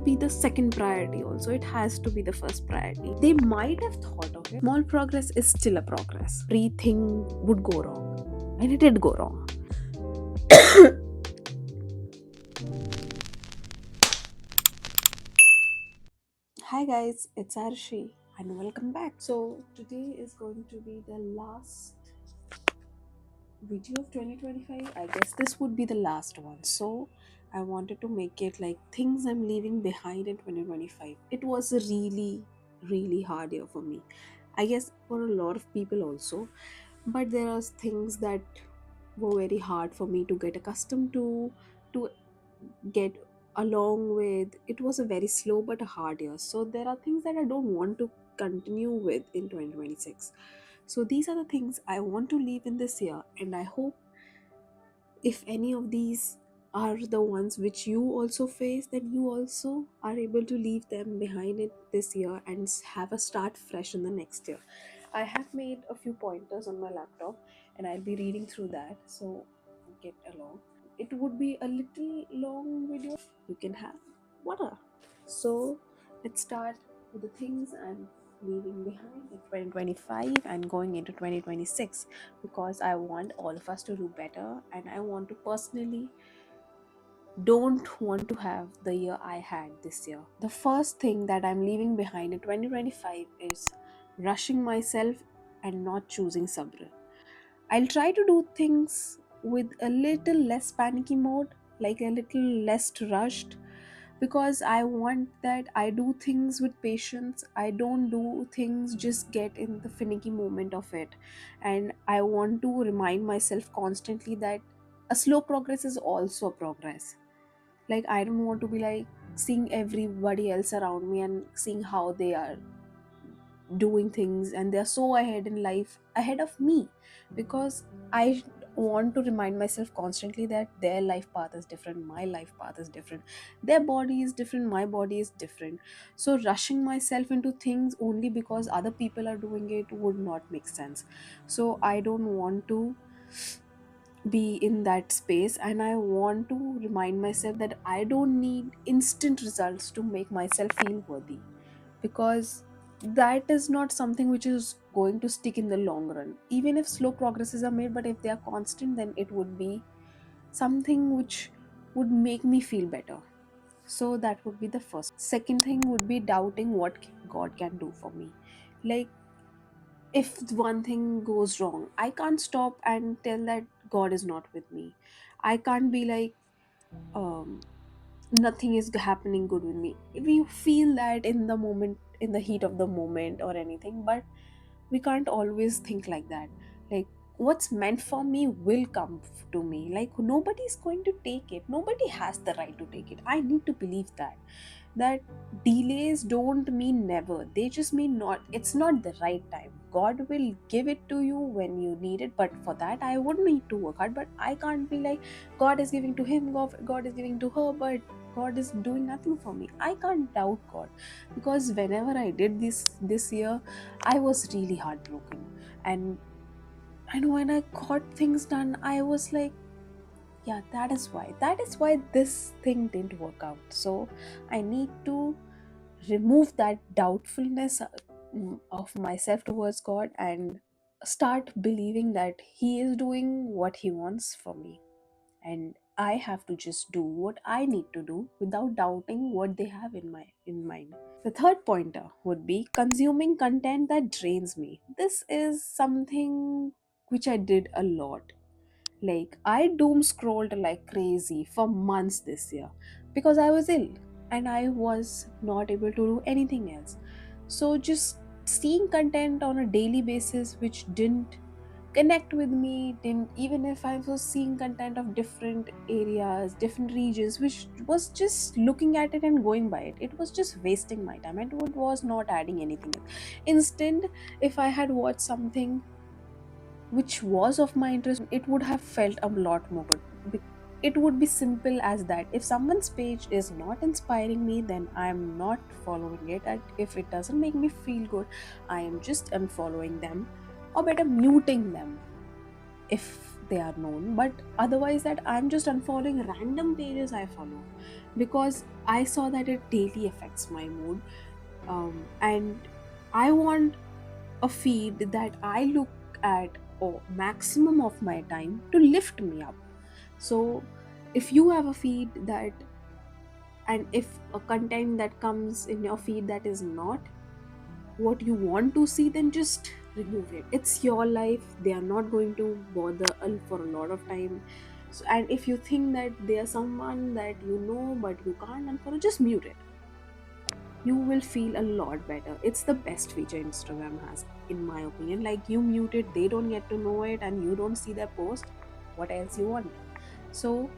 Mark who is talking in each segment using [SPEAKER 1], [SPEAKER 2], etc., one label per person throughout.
[SPEAKER 1] be the second priority also. It has to be the first priority. They might have thought of it. Small progress is still a progress. Everything would go wrong. And it did go wrong. Hi guys, it's Arshi and welcome back. So today is going to be the last video of 2025. I guess this would be the last one. So I wanted to make it like things I'm leaving behind in 2025. It was a really hard year for me. I guess for a lot of people also, but there are things that were very hard for me to get accustomed to get along with. It was a very slow but a hard year, so there are things that I don't want to continue with in 2026. So these are the things I want to leave in this year, and I hope if any of these are the ones which you also face, then you also are able to leave them behind it this year and have a start fresh in the next year. I have made a few pointers on my laptop and I'll be reading through that, so get along. It would be a little long video. You can have water. So let's start with the things I'm leaving behind in 2025 and going into 2026, because I want all of us to do better, and I want to personally don't want to have the year I had this year. The first thing that I'm leaving behind in 2025 is rushing myself and not choosing sabr. I'll try to do things with a little less panicky mode, like a little less rushed, because I want that I do things with patience. I don't do things just get in the finicky moment of it. And I want to remind myself constantly that a slow progress is also a progress. Like, I don't want to be like seeing everybody else around me and seeing how they are doing things and they're so ahead in life ahead of me, because I want to remind myself constantly that their life path is different, my life path is different, their body is different, my body is different. So rushing myself into things only because other people are doing it would not make sense. So I don't want to be in that space, and I want to remind myself that I don't need instant results to make myself feel worthy, because that is not something which is going to stick in the long run. Even if slow progresses are made, but if they are constant, then it would be something which would make me feel better. So that would be the first. Second thing would be doubting what God can do for me. Like, if one thing goes wrong, I can't stop and tell that God is not with me. I can't be like, um nothing is happening good with me. We feel that in the moment, in the heat of the moment or anything, but we can't always think like that. Like, what's meant for me will come to me. Like, nobody's going to take it, nobody has the right to take it. I need to believe that delays don't mean never, they just mean not, it's not the right time. God will give it to you when you need it, but for that I would need to work hard. But I can't be like, God is giving to him, God is giving to her, but God is doing nothing for me. I can't doubt God, because whenever I did this year, I was really heartbroken. And when I got things done, I was like, yeah, that is why this thing didn't work out. So I need to remove that doubtfulness of myself towards God and start believing that he is doing what he wants for me, and I have to just do what I need to do without doubting what they have in mind. The third pointer would be consuming content that drains me. This is something which I did a lot. Like, I doom scrolled like crazy for months this year because I was ill and I was not able to do anything else. So, just seeing content on a daily basis which didn't connect with me, didn't, even if I was seeing content of different areas, different regions, which was just looking at it and going by it was just wasting my time and it was not adding anything else. Instead, if I had watched something which was of my interest, it would have felt a lot more good. It would be simple as that. If someone's page is not inspiring me, then I am not following it. And if it doesn't make me feel good, I am just unfollowing them, or better, muting them. If they are known, but otherwise that I'm just unfollowing random pages I follow because I saw that it daily affects my mood. And I want a feed that I look at or maximum of my time to lift me up. So if you have a feed that, and if a content that comes in your feed that is not what you want to see, then just remove it. It's your life, they are not going to bother for a lot of time. So, and if you think that there's someone that you know but you can't unfollow, just mute it. You will feel a lot better. It's the best feature Instagram has, in my opinion. Like, you mute it, they don't get to know it, and you don't see their post. What else you want? So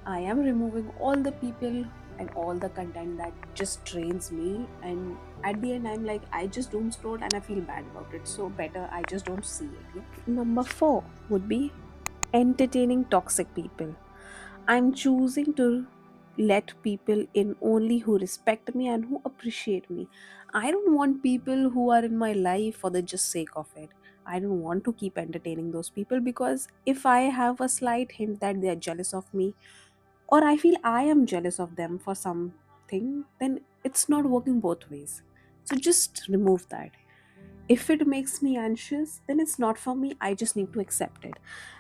[SPEAKER 1] I am removing all the people and all the content that just drains me, and at the end I'm like, I just doom scroll and I feel bad about it, so better I just don't see it. Yeah? Number 4 would be entertaining toxic people. I'm choosing to let people in only who respect me and who appreciate me. I don't want people who are in my life for the just sake of it. I don't want to keep entertaining those people, because if I have a slight hint that they are jealous of me, or I feel I am jealous of them for something, then it's not working both ways. So just remove that. If it makes me anxious, then it's not for me. I just need to accept it.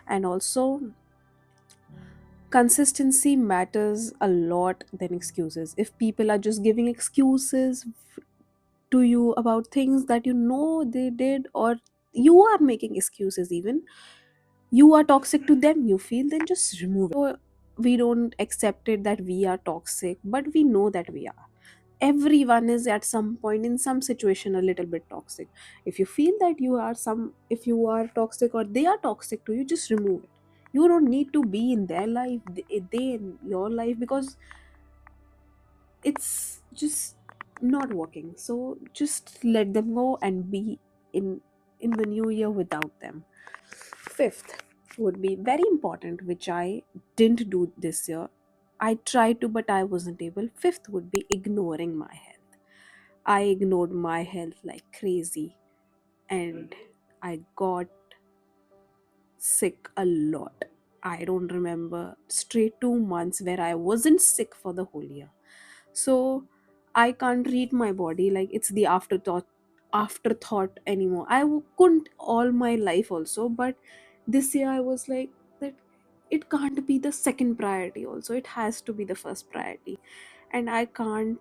[SPEAKER 1] And also, consistency matters a lot than excuses. If people are just giving excuses to you about things that you know they did, or you are making excuses, even you are toxic to them, you feel, then just remove it. So we don't accept it that we are toxic, but we know that we are. Everyone is at some point in some situation a little bit toxic. If you feel that you are some, if you are toxic or they are toxic to you, just remove it. You don't need to be in their life, they in your life, because it's just not working. So just let them go and be in the new year without them. Fifth would be very important, which I didn't do this year. I tried to, but I wasn't able. Fifth would be ignoring my health. I ignored my health like crazy, and I got sick a lot. I don't remember straight 2 months where I wasn't sick for the whole year. So I can't read my body like it's the afterthought anymore. Couldn't all my life also, but this year I was like that it can't be the second priority also. It has to be the first priority. And I can't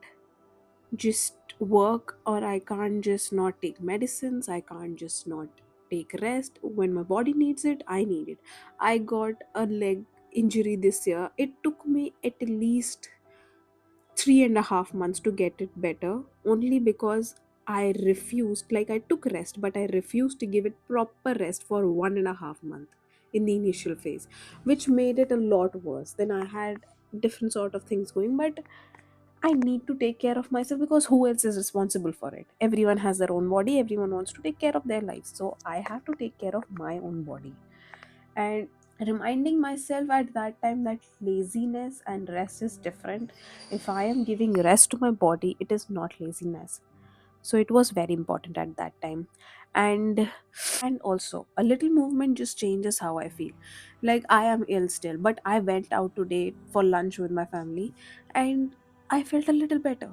[SPEAKER 1] just work, or I can't just not take medicines, I can't just not take rest. When my body needs it, I need it. I got a leg injury this year. It took me at least 3.5 months to get it better, only because I refused, like I took rest, but I refused to give it proper rest for 1.5 month in the initial phase, which made it a lot worse. Then I had different sort of things going, but I need to take care of myself, because who else is responsible for it? Everyone has their own body, everyone wants to take care of their life. So I have to take care of my own body. And reminding myself at that time that laziness and rest is different. If I am giving rest to my body, it is not laziness. So it was very important at that time. And also, a little movement just changes how I feel. Like, I am ill still, but I went out today for lunch with my family, and I felt a little better.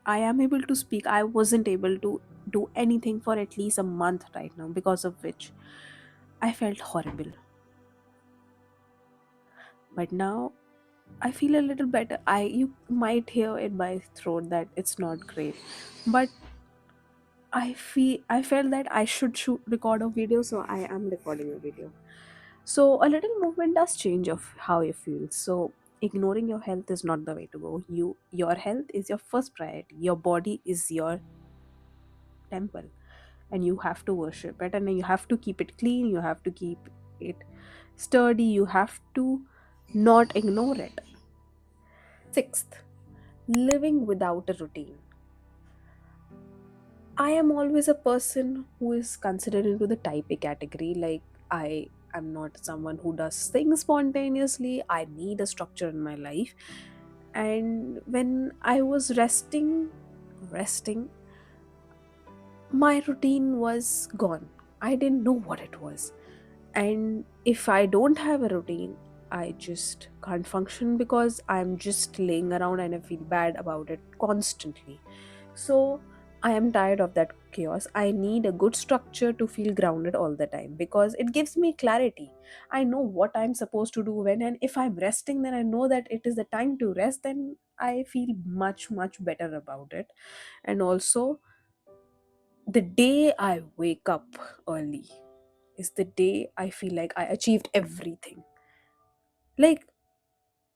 [SPEAKER 1] I am able to speak. I wasn't able to do anything for at least a month right now, because of which I felt horrible. But now I feel a little better. You might hear in my throat that it's not great, but I felt that I should record a video, so I am recording a video. So a little movement does change of how you feel. So ignoring your health is not the way to go. Your health is your first priority. Your body is your temple, and you have to worship it, and you have to keep it clean. You have to keep it sturdy. You have to not ignore it. Sixth, living without a routine. I am always a person who is considered into the type A category. Like, I am not someone who does things spontaneously. I need a structure in my life. And when I was resting, my routine was gone. I didn't know what it was. And if I don't have a routine, I just can't function because I'm just laying around and I feel bad about it constantly. So I am tired of that chaos. I need a good structure to feel grounded all the time because it gives me clarity. I know what I'm supposed to do when, and if I'm resting, then I know that it is the time to rest, then I feel much, much better about it. And also, the day I wake up early is the day I feel like I achieved everything. Like,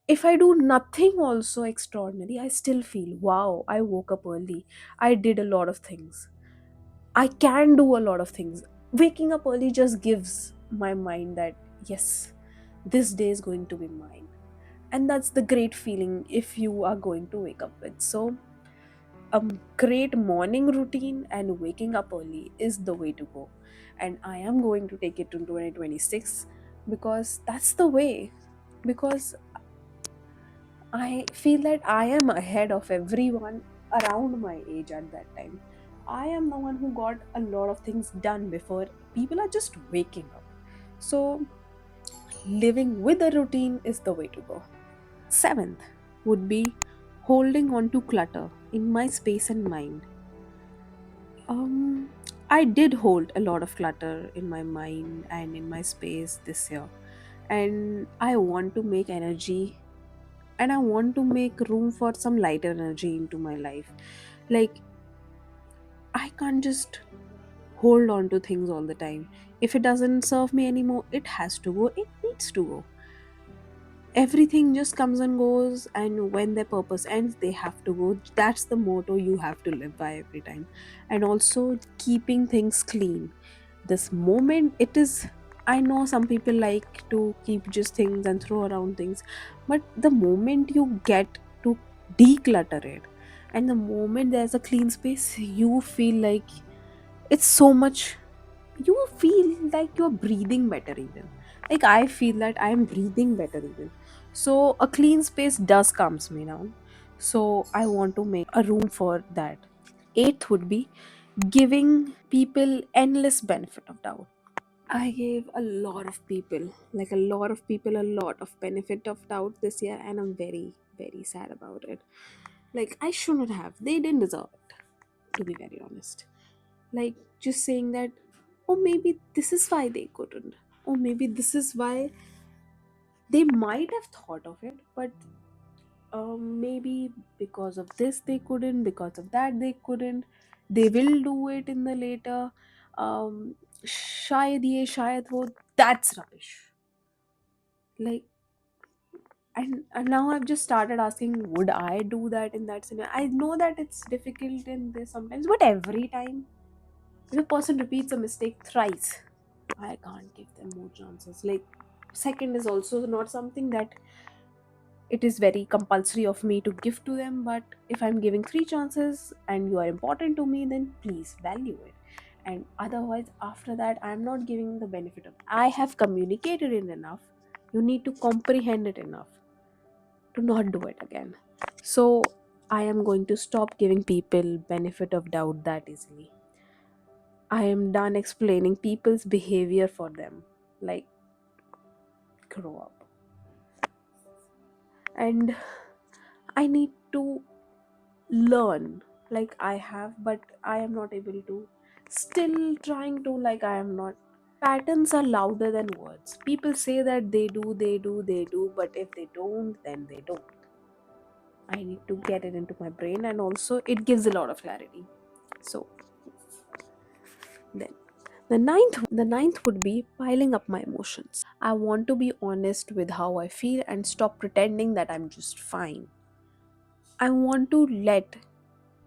[SPEAKER 1] if I do nothing also extraordinary, I still feel, wow, I woke up early. I did a lot of things. I can do a lot of things. Waking up early just gives my mind that, yes, this day is going to be mine. And that's the great feeling if you are going to wake up with. So, a great morning routine and waking up early is the way to go. And I am going to take it to 2026 because that's the way. Because I feel that I am ahead of everyone around my age at that time. I am the one who got a lot of things done before people are just waking up. So, living with a routine is the way to go. Seventh would be holding on to clutter in my space and mind. I did hold a lot of clutter in my mind and in my space this year, and I want to make energy and I want to make room for some lighter energy into my life. Like, I can't just hold on to things all the time. If it doesn't serve me anymore, it has to go, it needs to go. Everything just comes and goes, and when their purpose ends, they have to go. That's the motto you have to live by every time. And also, keeping things clean. This moment, it is, I know some people like to keep just things and throw around things, but the moment you get to declutter it, and the moment there's a clean space, you feel like it's so much, you feel like you're breathing better even. Like, I feel that I'm breathing better even. So a clean space does calms me down. So I want to make a room for that. Eighth would be giving people endless benefit of doubt. I gave a lot of people, like a lot of people, a lot of benefit of doubt this year, and I'm very, very sad about it. Like, I shouldn't have. They didn't deserve it, to be very honest. Like, just saying that, oh, maybe this is why they couldn't, or maybe this is why they might have thought of it, but maybe because of this they couldn't, because of that they couldn't, they will do it in the later. Shayad ye shayad wo, that's rubbish. Like, and now I've just started asking, would I do that in that scenario? I know that it's difficult in this sometimes, but every time if a person repeats a mistake thrice, I can't give them more chances. Like, second is also not something that it is very compulsory of me to give to them, but if I'm giving three chances and you are important to me, then please value it. And otherwise, after that, I'm not giving the benefit of, I have communicated it enough. You need to comprehend it enough to not do it again. So I am going to stop giving people benefit of doubt that easily. I am done explaining people's behavior for them. Like, grow up. And I need to learn. Like, I have, but I am not able to, still trying to, like, I am not. Patterns are louder than words. People say that they do, but if they don't, then they don't. I need to get it into my brain, and also it gives a lot of clarity. So then the ninth would be piling up my emotions. I want to be honest with how I feel and stop pretending that I'm just fine. I want to let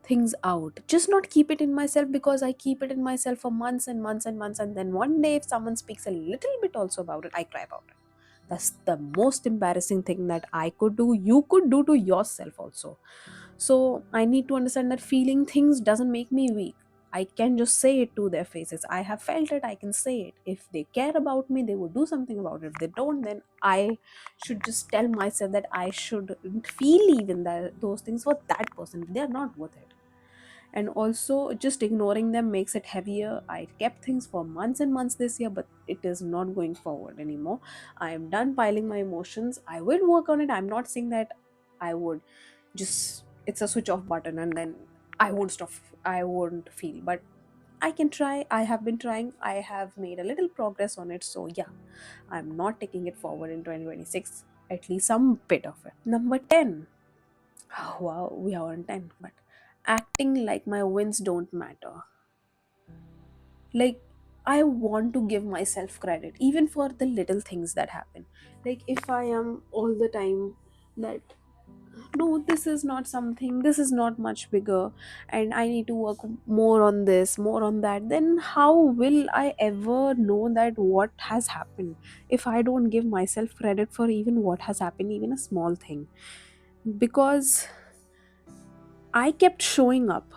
[SPEAKER 1] things out, just not keep it in myself, because I keep it in myself for months and months and months, and then one day if someone speaks a little bit also about it, I cry about it. That's the most embarrassing thing that I could do, you could do to yourself also. So I need to understand that feeling things doesn't make me weak. I can just say it to their faces. I have felt it, I can say it. If they care about me, they would do something about it. If they don't, then I should just tell myself that I shouldn't feel even those things for that person. They are not worth it. And also, just ignoring them makes it heavier. I kept things for months and months this year, but it is not going forward anymore. I am done piling my emotions. I will work on it. I'm not saying that I would just, it's a switch off button and then I won't stop, I won't feel. But I can try. I have been trying. I have made a little progress on it. So, yeah, I'm not taking it forward in 2026, at least some bit of it. Number 10. Oh, wow, we are on 10. But acting like my wins don't matter. Like, I want to give myself credit, even for the little things that happen. Like, if I am all the time that no, this is not something, this is not much bigger, and I need to work more on this, more on that, then how will I ever know that what has happened if I don't give myself credit for even what has happened, even a small thing? Because I kept showing up,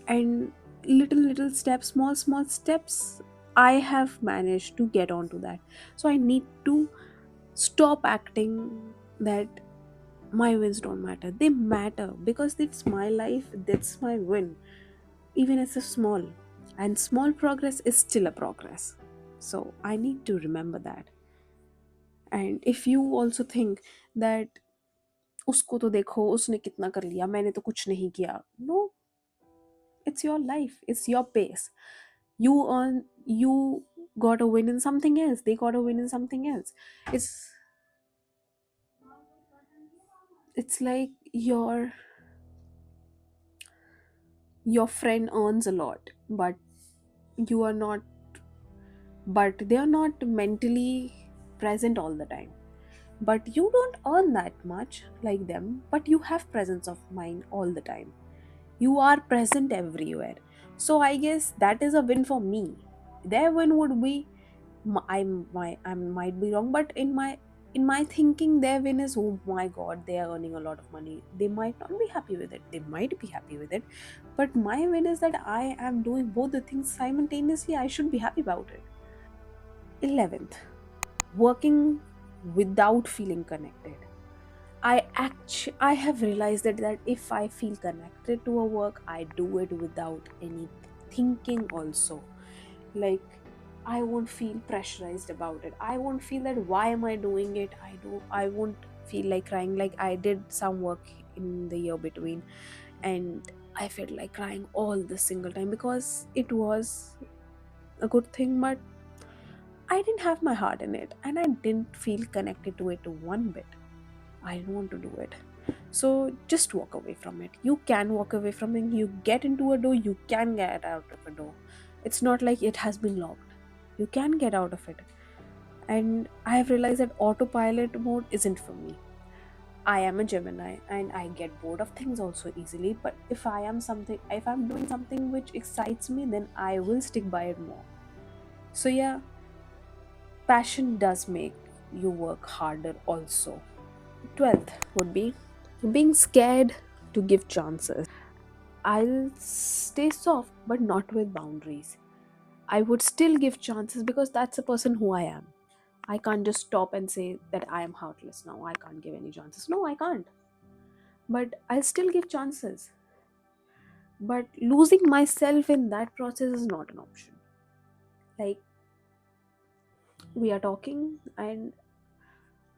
[SPEAKER 1] and little steps, small steps, I have managed to get onto that. So I need to stop acting that my wins don't matter. They matter because it's my life, that's my win, even if it's small. And small progress is still a progress. So I need to remember that. And if you also think that उसको तो देखो उसने कितना कर लिया मैंने तो कुछ नहीं किया, no, it's your life, it's your pace. You got a win in something else, they got a win in something else. It's it's like your friend earns a lot, but you are not, but they are not mentally present all the time. But you don't earn that much like them, but you have presence of mind all the time. You are present everywhere. So I guess that is a win for me. Their win would be, I might be wrong, but in my thinking, their win is, oh my god, they are earning a lot of money. They might not be happy with it. They might be happy with it, but my win is that I am doing both the things simultaneously. I should be happy about it. 11th, working without feeling connected. I have realized that if I feel connected to a work, I do it without any thinking also. Like, I won't feel pressurized about it. I won't feel that why am I doing it? I won't feel like crying. Like, I did some work in the year between, and I felt like crying all the single time because it was a good thing, but I didn't have my heart in it and I didn't feel connected to it one bit. I don't want to do it. So just walk away from it. You can walk away from it. You get into a door, you can get out of a door. It's not like it has been locked. You can get out of it. And I have realized that autopilot mode isn't for me. I am a Gemini and I get bored of things also easily. But if I'm doing something which excites me, then I will stick by it more. So yeah, passion does make you work harder also. 12th would be being scared to give chances. I'll stay soft, but not with boundaries. I would still give chances because that's the person who I am. I can't just stop and say that I am heartless now. I can't give any chances. No, I can't. But I'll still give chances. But losing myself in that process is not an option. Like, we are talking, and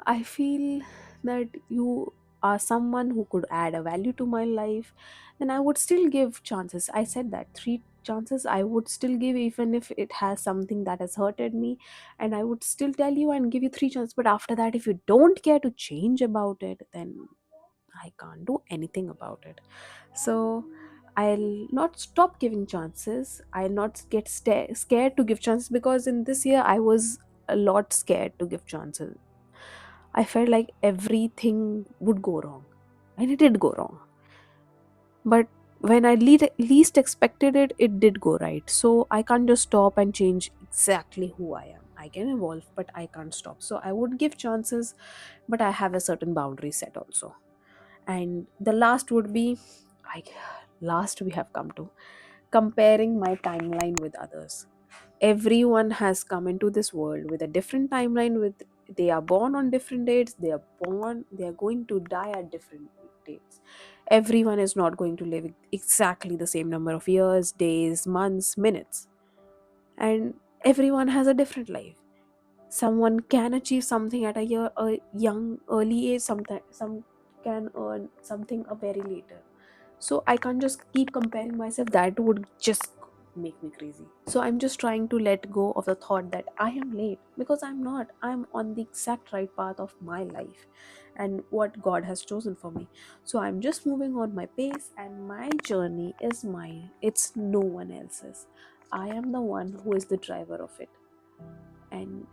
[SPEAKER 1] I feel that you are someone who could add a value to my life, then I would still give chances. I said that three chances I would still give, even if it has something that has hurted me, and I would still tell you and give you three chances. But after that, if you don't care to change about it, then I can't do anything about it. So I'll not stop giving chances. I'll not get scared to give chances because in this year I was a lot scared to give chances. I felt like everything would go wrong. And it did go wrong. But when I least expected it, it did go right. So I can't just stop and change exactly who I am. I can evolve, but I can't stop. So I would give chances, but I have a certain boundary set also. And the last would be, I last we have come to, comparing my timeline with others. Everyone has come into this world with a different timeline. With They are born on different dates, they are going to die at different dates. Everyone is not going to live exactly the same number of years, days, months, minutes, and everyone has a different life. Someone can achieve something at a young early age, sometimes some can earn something a very later. So I can't just keep comparing myself. That would just make me crazy. So I'm just trying to let go of the thought that I am late, because I'm not. I'm on the exact right path of my life and what God has chosen for me. So I'm just moving on my pace, and my journey is mine. It's no one else's. I am the one who is the driver of it, and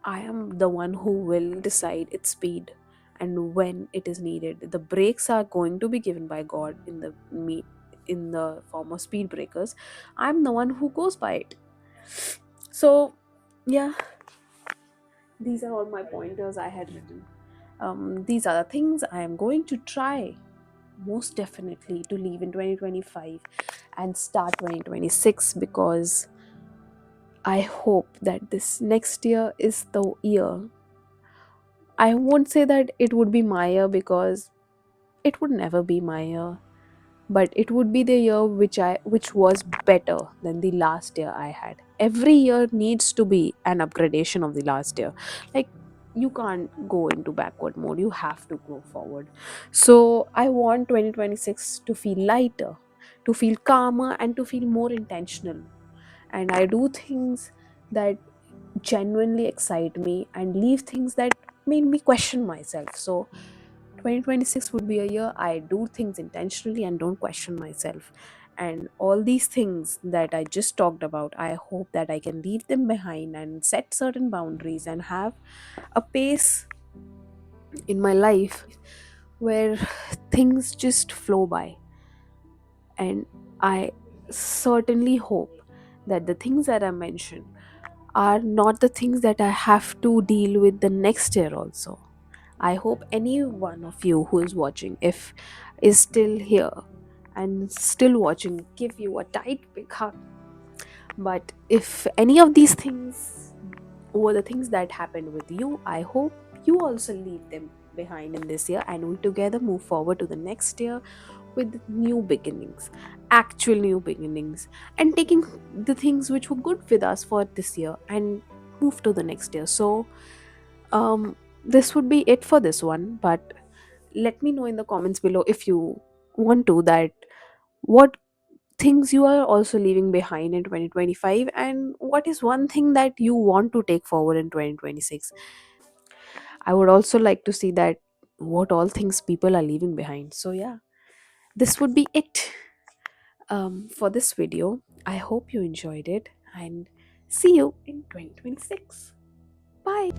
[SPEAKER 1] I am the one who will decide its speed and when it is needed. The brakes are going to be given by God in the form of speed breakers. I'm the one who goes by it. So yeah, these are all my pointers I had written. These are the things I am going to try most definitely to leave in 2025 and start 2026, because I hope that this next year is the year. I won't say that it would be my year, because it would never be my year, but it would be the year which was better than the last year I had. Every year needs to be an upgradation of the last year. Like, you can't go into backward mode, you have to go forward. So I want 2026 to feel lighter, to feel calmer, and to feel more intentional. And I do things that genuinely excite me and leave things that made me question myself. So 2026 would be a year I do things intentionally and don't question myself. And all these things that I just talked about, I hope that I can leave them behind and set certain boundaries and have a pace in my life where things just flow by. And I certainly hope that the things that I mentioned are not the things that I have to deal with the next year also. I hope any one of you who is watching, if is still here and still watching, give you a tight big hug. But if any of these things were the things that happened with you, I hope you also leave them behind in this year, and we together move forward to the next year with new beginnings, actual new beginnings, and taking the things which were good with us for this year and move to the next year. So this would be it for this one, but let me know in the comments below, if you want to, that what things you are also leaving behind in 2025, and what is one thing that you want to take forward in 2026. I would also like to see that what all things people are leaving behind. So yeah, this would be it for this video. I hope you enjoyed it, and see you in 2026. Bye.